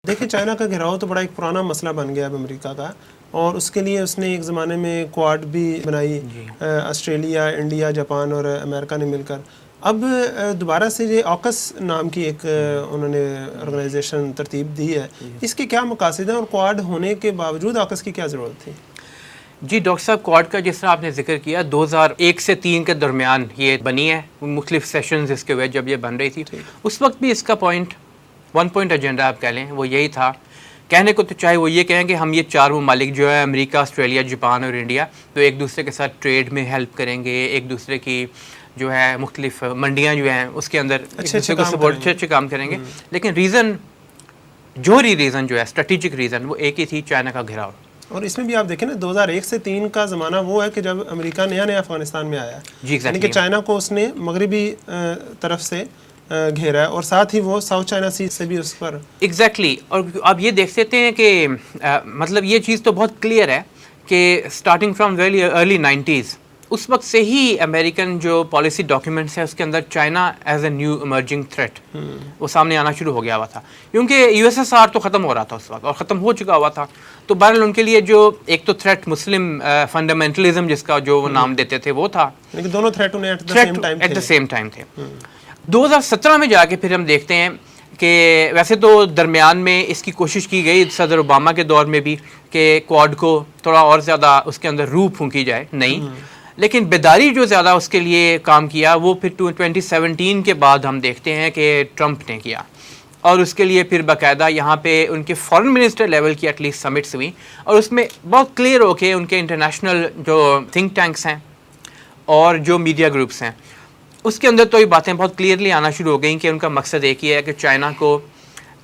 دیکھیں چائنا کا گھیراؤ تو بڑا ایک پرانا مسئلہ بن گیا اب امریکہ کا، اور اس کے لیے اس نے ایک زمانے میں کوآڈ بھی بنائی، آسٹریلیا، انڈیا، جاپان اور امریکہ نے مل کر۔ اب دوبارہ سے یہ آکس نام کی ایک انہوں نے آرگنائزیشن ترتیب دی ہے، اس کے کیا مقاصد ہیں اور کوآڈ ہونے کے باوجود آکس کی کیا ضرورت تھی؟ جی ڈاکٹر صاحب، کوآڈ کا جس طرح آپ نے ذکر کیا 2001 سے 3 کے درمیان یہ بنی ہے، مختلف سیشنز اس کے ہوئے جب یہ بن رہی تھی، اس وقت بھی اس کا ون پوائنٹ ایجنڈا آپ کہہ لیں وہ یہی تھا، کہنے کو تو چاہے وہ یہ کہیں کہ ہم یہ 4 ممالک جو ہے امریکا، آسٹریلیا، جاپان اور انڈیا، تو ایک دوسرے کے ساتھ ٹریڈ میں ہیلپ کریں گے، ایک دوسرے کی جو ہے مختلف منڈیاں جو ہیں اس کے اندر اچھے کام کریں گے، لیکن ریزن جو ہے اسٹریٹجک ریزن وہ ایک ہی تھی، چائنا کا گھیراؤ۔ اور اس میں بھی آپ دیکھیں نا 2001 سے 3 کا زمانہ وہ ہے کہ جب امریکہ نیا افغانستان میں آیا، یعنی کہ چائنا کو اس نے مغربی طرف سے گھیرا ہے، اور ساتھ ہی وہ ساؤتھ چائنا سی سے بھی اس پر ایگزیکٹلی۔ اور آپ یہ دیکھ سکتے ہیں کہ مطلب یہ چیز تو بہت کلیئر ہے کہ starting from very early 90s اس وقت سے ہی امریکن جو پالیسی ڈاکیومنٹس ہیں اس کے اندر China as a new emerging threat وہ سامنے آنا شروع ہو گیا ہوا تھا، کیونکہ USSR تو ختم ہو رہا تھا اس وقت اور ختم ہو چکا ہوا تھا، تو بہرحال ان کے لیے جو ایک تو تھریٹ مسلم فنڈامنٹلزم جس کا جو وہ نام دیتے تھے وہ تھا، لیکن دونوں تھریٹ انہیں ایٹ دا سیم ٹائم تھے۔ 2017 میں جا کے پھر ہم دیکھتے ہیں کہ ویسے تو درمیان میں اس کی کوشش کی گئی صدر اوباما کے دور میں بھی کہ کوآڈ کو تھوڑا اور زیادہ اس کے اندر روح پھونکی جائے، نہیں، لیکن بیداری جو زیادہ اس کے لیے کام کیا وہ پھر 2017 کے بعد ہم دیکھتے ہیں کہ ٹرمپ نے کیا، اور اس کے لیے پھر باقاعدہ یہاں پہ ان کے فارن منسٹر لیول کی ایٹ لیسٹ سمٹس ہوئی، اور اس میں بہت کلیئر ہو کے ان کے انٹرنیشنل جو تھنک ٹینکس ہیں اور جو میڈیا گروپس ہیں اس کے اندر تو یہ باتیں بہت کلیئرلی آنا شروع ہو گئیں کہ ان کا مقصد ایک ہی ہے کہ چائنا کو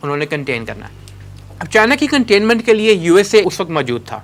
انہوں نے کنٹین کرنا ہے۔ اب چائنا کی کنٹینمنٹ کے لیے USA اس وقت موجود تھا۔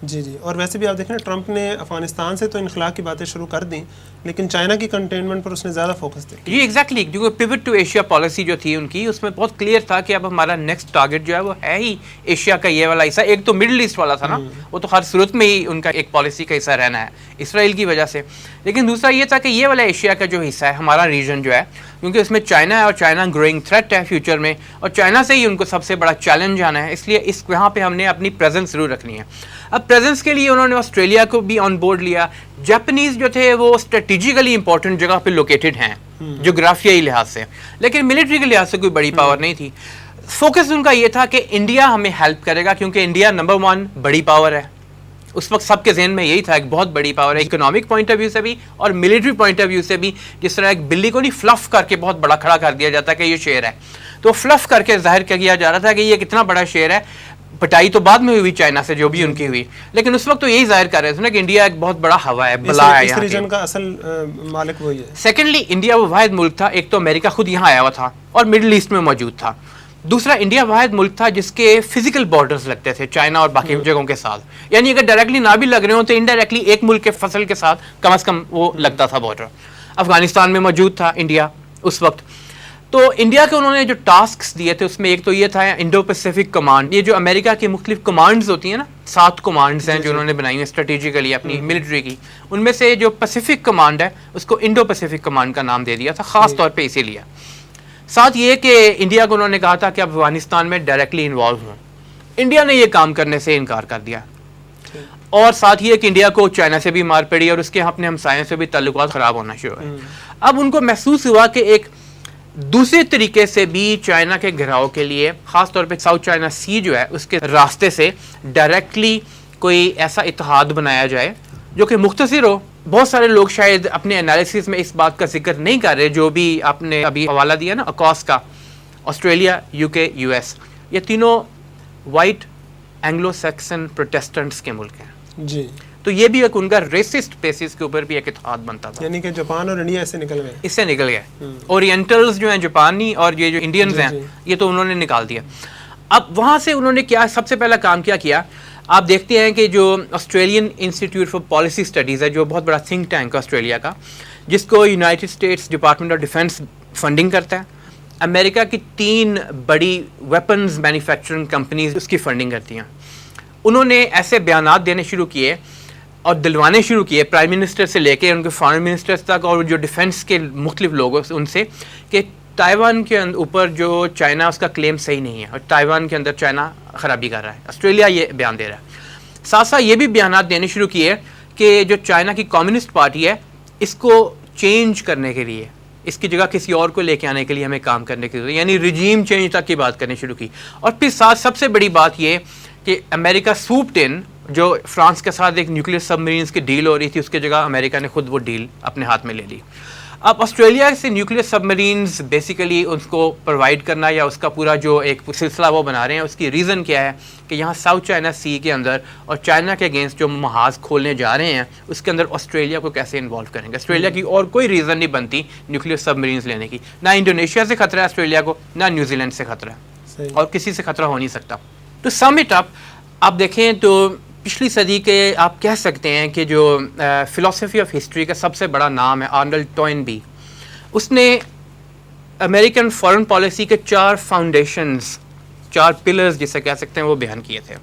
جی، اور ویسے بھی آپ دیکھیں ٹرمپ نے افغانستان سے تو انخلا کی باتیں شروع کر دیں، لیکن چائنا کی کنٹینمنٹ پر اس نے زیادہ فوکس دیا۔ جی ایگزیکٹلی، کیونکہ پیوٹ ٹو ایشیا پالیسی جو تھی ان کی، اس میں بہت کلیئر تھا کہ اب ہمارا نیکسٹ ٹارگیٹ جو ہے وہ ہے ہی ایشیا کا یہ والا حصہ، ایک تو مڈل ایسٹ والا تھا نا، وہ تو ہر صورت میں ہی ان کا ایک پالیسی کا حصہ رہنا ہے اسرائیل کی وجہ سے، لیکن دوسرا یہ تھا کہ یہ والا ایشیا کا جو حصہ ہے ہمارا ریجن جو ہے، کیونکہ اس میں چائنا ہے اور چائنا گروئنگ تھریٹ ہے فیوچر میں، اور چائنا سے ہی ان کو سب سے بڑا چیلنج آنا ہے، اس لیے یہاں پہ ہم نے اپنی پریزنس ضرور رکھنی ہے۔ اب پریزنس کے لیے انہوں نے آسٹریلیا کو بھی آن بورڈ لیا، جاپنیز جو تھے وہ اسٹریٹجیکلی امپورٹنٹ جگہ پہ لوکیٹڈ ہیں جغرافیائی لحاظ سے، لیکن ملٹری کے لحاظ سے کوئی بڑی پاور نہیں تھی۔ فوکس ان کا یہ تھا کہ انڈیا ہمیں ہیلپ کرے گا، کیونکہ انڈیا نمبر 1 بڑی پاور ہے، اس وقت سب کے ذہن میں یہی تھا، ایک بہت بڑی پاور ہے اکنامک پوائنٹ آف ویو سے بھی اور ملٹری پوائنٹ آف ویو سے بھی، جس طرح ایک بلی کو نہیں فلف کر کے بہت بڑا کھڑا کر دیا جاتا ہے کہ یہ شیر ہے، تو فلف کر کے ظاہر کیا جا رہا تھا کہ یہ کتنا بڑا شیر ہے۔ پٹائی تو بعد میں ہوئی چائنا سے جو بھی ان کی ہوئی، لیکن اس وقت تو یہی ظاہر کر رہے تھے نا کہ انڈیا ایک بہت بڑا ہوا ہے، بلا ہے، اس ریجن کا اصل مالک وہی ہے۔ سیکنڈلی انڈیا وہ واحد ملک تھا، ایک تو امریکہ خود یہاں آیا ہوا تھا اور مڈل ایسٹ میں موجود تھا، دوسرا انڈیا واحد ملک تھا جس کے فزیکل بارڈرز لگتے تھے چائنا اور باقی جگہوں کے ساتھ، یعنی اگر ڈائریکٹلی نہ بھی لگ رہے ہوں تو انڈائریکٹلی ایک ملک کے فصل کے ساتھ کم از کم وہ لگتا تھا بارڈر۔ افغانستان میں موجود تھا انڈیا اس وقت، تو انڈیا کے انہوں نے جو ٹاسکس دیے تھے اس میں ایک تو یہ تھا انڈو پیسیفک کمانڈ، یہ جو امریکہ کی مختلف کمانڈز ہوتی ہیں نا، 7 کمانڈز ہیں جو انہوں نے بنائی ہیں اسٹریٹجیکلی اپنی ملٹری کی، ان میں سے جو پیسیفک کمانڈ ہے اس کو انڈو پیسیفک کمانڈ کا نام دے دیا تھا، خاص طور پہ اسی لیے۔ ساتھ یہ کہ انڈیا کو انہوں نے کہا تھا کہ اب افغانستان میں ڈائریکٹلی انوالو ہوں، انڈیا نے یہ کام کرنے سے انکار کر دیا، اور ساتھ یہ کہ انڈیا کو چائنا سے بھی مار پڑی اور اس کے اپنے ہمسایوں سے بھی تعلقات خراب ہونا شروع ہوئے۔ اب ان کو محسوس ہوا کہ ایک دوسرے طریقے سے بھی چائنا کے گھیراؤ کے لیے، خاص طور پہ ساؤتھ چائنا سی جو ہے اس کے راستے سے ڈائریکٹلی کوئی ایسا اتحاد بنایا جائے جو کہ مختصر ہو۔ بہت سارے لوگ شاید اپنے انالیسس میں اس بات کا ذکر نہیں کر رہے، جو بھی آپ نے ابھی حوالہ دیا نا اکاس کا، آسٹریلیا، UK، US، یہ تینوں وائٹ اینگلو سیکسن پروٹیسٹنٹس کے ملک ہیں جی، تو یہ بھی ایک ان کا ریسسٹ بیسس کے اوپر بھی ایک اتحاد بنتا تھا، یعنی کہ جاپان اور انڈیا اس سے نکل گئے، اورینٹلز جو ہیں جاپانی اور یہ جو انڈینز ہیں یہ تو انہوں نے نکال دیا۔ اب وہاں سے انہوں نے کیا سب سے پہلا کام کیا، آپ دیکھتے ہیں کہ جو Australian institute for policy studies ہے، جو بہت بڑا تھنک ٹینک ہے آسٹریلیا کا، جس کو United States department of defence funding کرتا ہے، امریکہ کی 3 بڑی ویپنز مینوفیکچرنگ کمپنیز اس کی فنڈنگ کرتی ہیں، انہوں نے ایسے بیانات دینے شروع کیے اور دلوانے شروع کیے پرائم منسٹر سے لے کے ان کے فارن منسٹرز تک اور جو ڈیفینس کے مختلف لوگوں سے ان سے، کہ تائیوان کے اوپر جو چائنا اس کا کلیم صحیح نہیں ہے اور تائیوان کے اندر چائنا خرابی کر رہا ہے. آسٹریلیا یہ بیان دے رہا ہے. ساتھ ساتھ یہ بھی بیانات دینے شروع کیے کہ جو چائنا کی کمیونسٹ پارٹی ہے اس کو چینج کرنے کے لیے, اس کی جگہ کسی اور کو لے کے آنے کے لیے ہمیں کام کرنے کی ضرورت ہے, یعنی رجیم چینج تک کی بات کرنی شروع کی. اور پھر ساتھ سب سے بڑی بات یہ کہ امریکہ سوپڈ ان, جو فرانس کے ساتھ ایک نیوکلیئر سب مرینس کی ڈیل ہو رہی تھی, اس کی جگہ امریکہ نے خود وہ ڈیل اپنے ہاتھ میں لے لی. اب آسٹریلیا سے نیوکلیئر سب مرینز بیسیکلی اس کو پرووائڈ کرنا یا اس کا پورا جو ایک سلسلہ وہ بنا رہے ہیں, اس کی ریزن کیا ہے کہ یہاں ساؤتھ چائنا سی کے اندر اور چائنا کے اگینسٹ جو محاذ کھولنے جا رہے ہیں اس کے اندر آسٹریلیا کو کیسے انوالو کریں گے. آسٹریلیا کی اور کوئی ریزن نہیں بنتی نیوکلیئر سب مرینز لینے کی, نہ انڈونیشیا سے خطرہ ہے آسٹریلیا کو, نہ نیوزی لینڈ سے خطرہ ہے, اور کسی سے خطرہ ہو نہیں سکتا. تو سم اٹ اپ آپ دیکھیں تو پچھلی صدی کے آپ کہہ سکتے ہیں کہ جو فلسفی آف ہسٹری کا سب سے بڑا نام ہے آرنلڈ ٹوئنبی, اس نے امریکن فارن پالیسی کے 4 فاؤنڈیشنز, 4 پلرز جسے کہہ سکتے ہیں وہ بیان کیے تھے.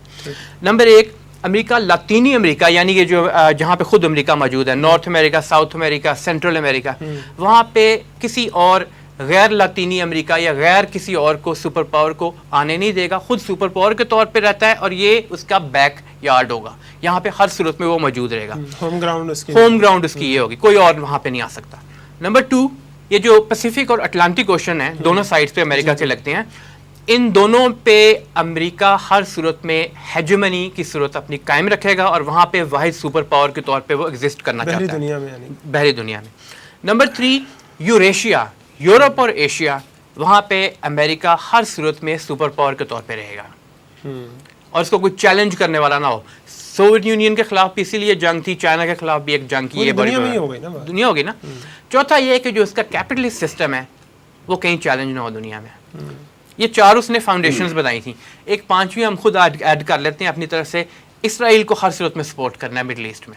نمبر 1, امریکہ لاطینی امریکہ, یعنی کہ جو جہاں پہ خود امریکہ موجود ہے, نارتھ امریکہ, ساؤتھ امریکہ, سینٹرل امریکہ, وہاں پہ کسی اور غیر لاطینی امریکہ یا غیر کسی اور کو سپر پاور کو آنے نہیں دے گا, خود سپر پاور کے طور پہ رہتا ہے اور یہ اس کا بیک یارڈ ہوگا, یہاں پہ ہر صورت میں وہ موجود رہے گا, ہوم گراؤنڈ اس کی یہ ہوگی, کوئی اور وہاں پہ نہیں آ سکتا. نمبر 2, یہ جو پیسیفک اور اٹلانٹک اوشن ہے, دونوں سائڈز پہ امریکہ کے لگتے ہیں, ان دونوں پہ امریکہ ہر صورت میں ہیجمنی کی صورت اپنی قائم رکھے گا اور وہاں پہ واحد سپر پاور کے طور پہ وہ ایگزسٹ کرنا چاہتا ہے بحری دنیا میں. نمبر 3, یوریشیا, یورپ اور ایشیا, وہاں پہ امریکہ ہر صورت میں سپر پاور کے طور پہ رہے گا اور اس کو کوئی چیلنج کرنے والا نہ ہو. سوویت یونین کے خلاف بھی اسی لیے جنگ تھی, چائنا کے خلاف بھی ایک جنگ کی, یہ بڑی دنیا ہوگی نا. چوتھا یہ کہ جو اس کا کیپٹلسٹ سسٹم ہے وہ کہیں چیلنج نہ ہو دنیا میں. یہ 4 اس نے فاؤنڈیشنز بتائی تھیں. ایک 5ویں ہم خود ایڈ کر لیتے ہیں اپنی طرف سے, اسرائیل کو ہر صورت میں سپورٹ کرنا ہے مڈل ایسٹ میں,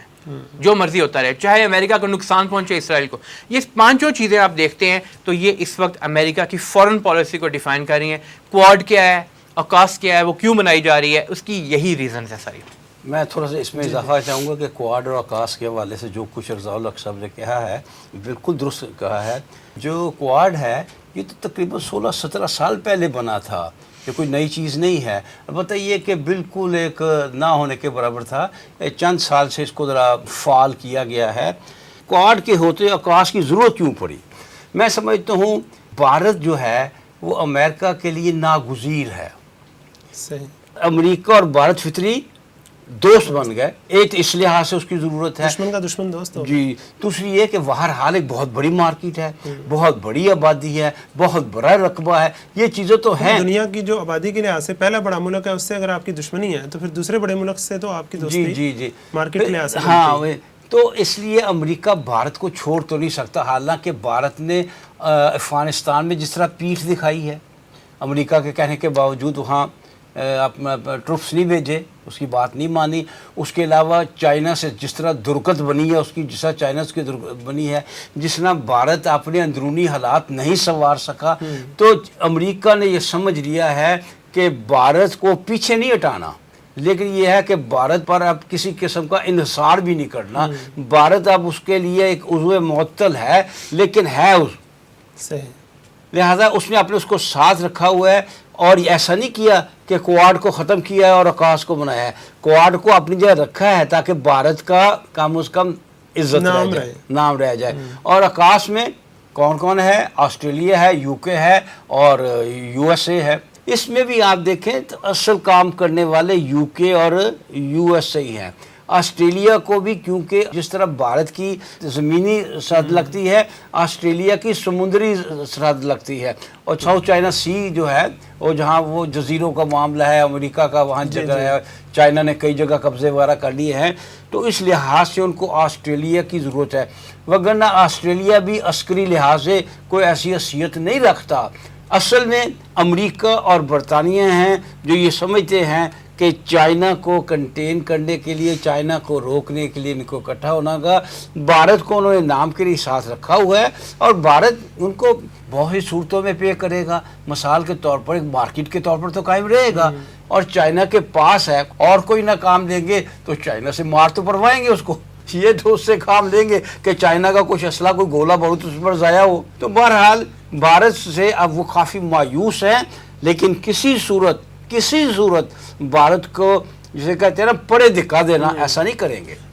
جو مرضی ہوتا رہے, چاہے امریکہ کو نقصان پہنچے اسرائیل کو. یہ 5 چیزیں آپ دیکھتے ہیں تو یہ اس وقت امریکہ کی فارن پالیسی کو ڈیفائن کر رہی ہیں. کوڈ کیا ہے, اوکاس کیا ہے, وہ کیوں بنائی جا رہی ہے, اس کی یہی ریزنز ہے ساری. میں تھوڑا سا اس میں اضافہ چاہوں گا کہ کوڈ اور اوکاس کے حوالے سے جو کچھ رضا الحق صاحب نے کہا ہے بالکل درست کہا ہے. جو کوڈ ہے یہ تو تقریباً 16-17 سال پہلے بنا تھا, یہ کوئی نئی چیز نہیں ہے. البتہ یہ کہ بالکل ایک نہ ہونے کے برابر تھا, چند سال سے اس کو ذرا فعال کیا گیا ہے. کوڈ کے ہوتے اوکاس کی ضرورت کیوں پڑی؟ میں سمجھتا ہوں بھارت جو ہے وہ امریکہ کے لیے ناگزیر ہے. امریکہ اور بھارت فطری دوست بن گئے, ایک اس لحاظ سے اس کی ضرورت ہے, دشمن کا دشمن دوست. جی, دوسری یہ کہ بہرحال ایک بہت بڑی مارکیٹ ہے, بہت بڑی آبادی ہے, بہت بڑا رقبہ ہے, یہ چیزیں تو ہیں. دنیا کی جو آبادی کے لحاظ سے پہلا بڑا ملک ہے, اس سے اگر آپ کی دشمنی ہے تو پھر دوسرے بڑے ملک سے تو آپ کی دوستی جی مارکیٹ کے لحاظ سے. ہاں, تو اس لیے امریکہ بھارت کو چھوڑ تو نہیں سکتا. حالانکہ بھارت نے افغانستان میں جس طرح پیٹھ دکھائی ہے, امریکہ کے کہنے کے باوجود وہاں اپنا ٹروپس نہیں بھیجے, اس کی بات نہیں مانی. اس کے علاوہ چائنا سے جس طرح درگت بنی ہے, اس کی جس طرح چائنا سے بنی ہے, جس طرح بھارت اپنے اندرونی حالات نہیں سنوار سکا, تو امریکہ نے یہ سمجھ لیا ہے کہ بھارت کو پیچھے نہیں ہٹانا, لیکن یہ ہے کہ بھارت پر اب کسی قسم کا انحصار بھی نہیں کرنا. بھارت اب اس کے لیے ایک عضو معطل ہے, لیکن ہے صحیح, لہذا اس نے اپنے اس کو ساتھ رکھا ہوا ہے. اور ایسا نہیں کیا کہ کوڈ کو ختم کیا ہے اور اوکاس کو بنایا ہے, کوڈ کو اپنی جگہ رکھا ہے تاکہ بھارت کا کم از کم عزت نام رہ جائے. اور اوکاس میں کون کون ہے؟ آسٹریلیا ہے, یو کے ہے اور یو ایس اے ہے. اس میں بھی آپ دیکھیں تو اصل کام کرنے والے یو کے اور یو ایس اے ہیں. آسٹریلیا کو بھی کیونکہ جس طرح بھارت کی زمینی سرحد لگتی ہے, آسٹریلیا کی سمندری سرحد لگتی ہے, اور ساؤتھ چائنا سی جو ہے وہ جہاں وہ جزیروں کا معاملہ ہے, امریکہ کا وہاں جگہ ہے, چائنا نے کئی جگہ قبضے وغیرہ کر لیے ہیں, تو اس لحاظ سے ان کو آسٹریلیا کی ضرورت ہے. وگرنہ آسٹریلیا بھی عسکری لحاظ سے کوئی ایسی حیثیت نہیں رکھتا. اصل میں امریکہ اور برطانیہ ہیں جو یہ سمجھتے ہیں کہ چائنا کو کنٹین کرنے کے لیے, چائنا کو روکنے کے لیے ان کو اکٹھا ہونا گا. بھارت کو انہوں نے نام کے لیے ساتھ رکھا ہوا ہے, اور بھارت ان کو بہت سی صورتوں میں پے کرے گا. مثال کے طور پر ایک مارکیٹ کے طور پر تو قائم رہے گا, اور چائنا کے پاس ہے, اور کوئی نہ کام دیں گے تو چائنا سے مار تو پڑوائیں گے اس کو. یہ تو اس سے کام لیں گے کہ چائنا کا کچھ اسلحہ کوئی گولہ بارود اس پر ضائع ہو. تو بہرحال بھارت سے اب وہ کافی مایوس ہیں، لیکن کسی صورت بھارت کو جسے کہتے ہیں نا پڑے دکھا دینا، ایسا نہیں کریں گے.